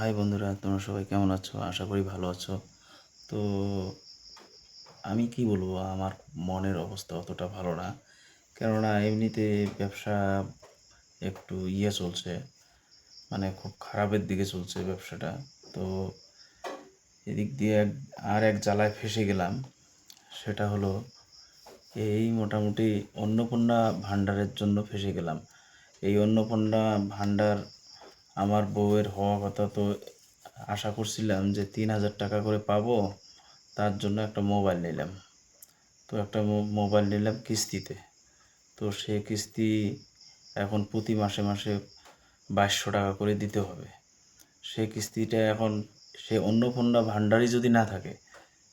High বন্ধুরা, তোমরা সবাই কেমন আছো? আশা করি ভালো আছো। তো আমি কি বলবো, আমার মনের অবস্থা অতটা ভালো না। কেননা এমনিতে ব্যবসা একটু চলছে, মানে খুব খারাপের দিকে চলছে ব্যবসাটা। তো এদিক দিয়ে আর এক জ্বালায় ফেঁসে গেলাম। সেটা হলো এই মোটামুটি অন্নপূর্ণা ভাণ্ডারের জন্য ফেঁসে গেলাম। এই অন্নপূর্ণা ভাণ্ডার আমার বউয়ের হওয়া কথা, তো আশা করছিলাম যে 3,000 টাকা করে পাবো। তার জন্য একটা মোবাইল নিলাম। তো একটা মোবাইল নিলাম কিস্তিতে। তো সে কিস্তি এখন প্রতি মাসে মাসে 2,200 টাকা করে দিতে হবে। সে কিস্তিটা এখন সে অন্নপূর্ণা ভাণ্ডারই যদি না থাকে,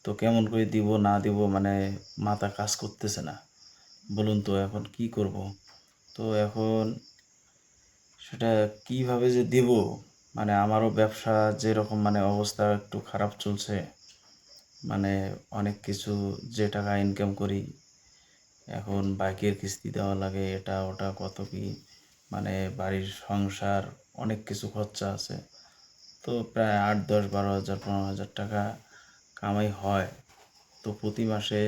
তো কেমন করে দিব না দিব, মানে মাথা কাজ করতেছে না। বলুন তো এখন কি করব? তো এখন সেটা কিভাবে যে দিব, মানে আমারও ব্যবসা যেরকম মানে অবস্থা একটু খারাপ চলছে। মানে অনেক কিছু যে টাকা ইনকাম করি, এখন বাইকের কিস্তি দেওয়া লাগে, এটা ওটা কত কি, মানে বাড়ির সংসার অনেক কিছু খরচা আছে। তো প্রায় 8, 10, 12 হাজার 15,000 টাকা কামাই হয়। তো প্রতি মাসে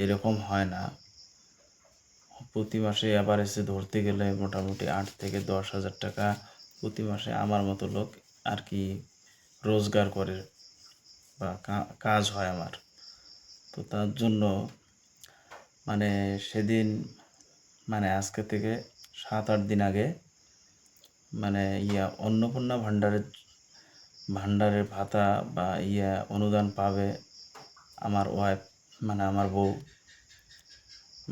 এরকম হয় না। প্রতি মাসে অ্যাভারেজে ধরতে গেলে মোটামুটি 8 থেকে 10 হাজার টাকা প্রতি মাসে আমার মতো লোক আর কি রোজগার করে বা কাজ হয় আমার। তো তার জন্য মানে সেদিন, মানে আজকে থেকে 7-8 দিন আগে, মানে অন্নপূর্ণা ভাণ্ডারের ভাতা বা অনুদান পাবে আমার ওয়াইফ, মানে আমার বউ,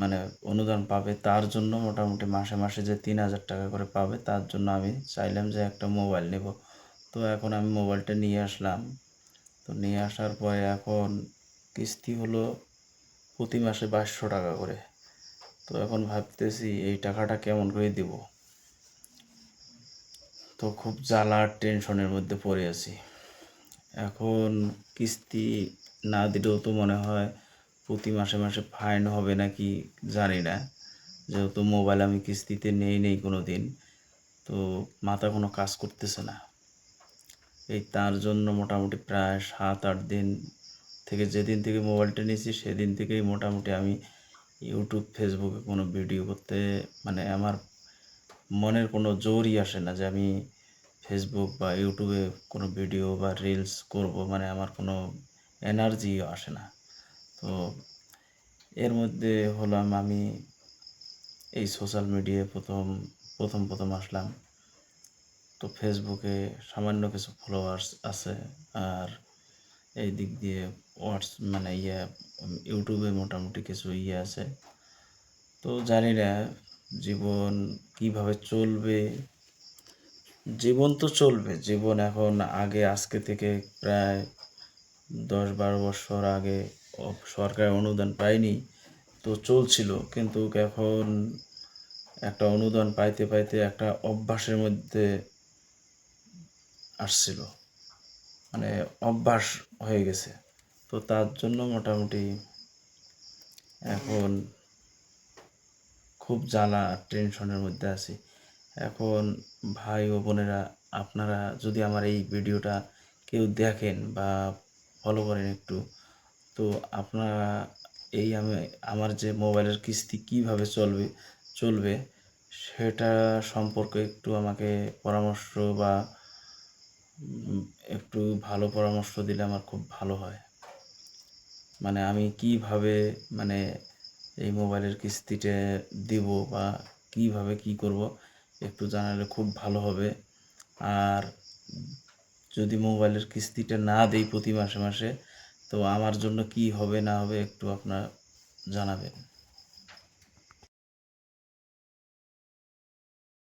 মানে অনুদান পাবে। তার জন্য মোটামুটি মাসে মাসে যে 3,000 টাকা করে পাবে, তার জন্য আমি চাইলাম যে একটা মোবাইল নেব। তো এখন আমি মোবাইলটা নিয়ে আসলাম। তো নিয়ে আসার পরে এখন কিস্তি হলো প্রতি মাসে 2,200 টাকা করে। তো এখন ভাবতেছি এই টাকাটা কেমন করে দিব। তো খুব জ্বালা টেনশনের মধ্যে পড়ে আছি। এখন কিস্তি না দিলেও তো মনে হয় প্রতি মাসে মাসে ফাইন হবে নাকি জানি না, যেহেতু মোবাইল আমি কিস্তিতে নেই কোনো দিন। তো মাথা কোনো কাজ করতেছে না। এই তার জন্য মোটামুটি প্রায় 7-8 দিন থেকে, যেদিন থেকে মোবাইলটা নিয়েছি সেদিন থেকেই মোটামুটি আমি ইউটিউব ফেসবুকে কোনো ভিডিও করতে, মানে আমার মনের কোনো জোরই আসে না যে আমি ফেসবুক বা ইউটিউবে কোনো ভিডিও বা রিলস করব, মানে আমার কোনো এনার্জিও আসে না। তো এর মধ্যে হলাম আমি এই সোশ্যাল মিডিয়ায় প্রথম আসলাম। তো ফেসবুকে সামান্য কিছু ফলোয়ার্স আছে, আর এই দিক দিয়ে মানে ইউটিউবে মোটামুটি কিছু আছে। তো জানি না জীবন কিভাবে চলবে। জীবন তো চলবে, জীবন এখন আগে আজকে থেকে প্রায় 10-12 বছর আগে সরকার অনুদান পাইনি, তো চলছিল। কিন্তু এখন একটা অনুদান পাইতে পাইতে একটা অভ্যাসের মধ্যে আসছিল, মানে অভ্যাস হয়ে গেছে। তো তার জন্য মোটামুটি এখন খুব জ্বালা টেনশনের মধ্যে আছি। এখন ভাই ও বোনেরা, আপনারা যদি আমার এই ভিডিওটা কেউ দেখেন বা ফলো করেন একটু, তো আপনারা আমার যে মোবাইলের কিস্তি কিভাবে চলবে সেটা সম্পর্কে একটু আমাকে পরামর্শ বা একটু ভালো পরামর্শ দিলে আমার খুব ভালো হয়। মানে আমি কিভাবে, মানে এই মোবাইলের কিস্তিটা দিব বা কিভাবে কি করব, একটু জানালে খুব ভালো হবে। আর যদি মোবাইলের কিস্তিটা না দেই প্রতি মাসে মাসে, তো আমার জন্য কি হবে না হবে একটু আপনারা জানাবেন।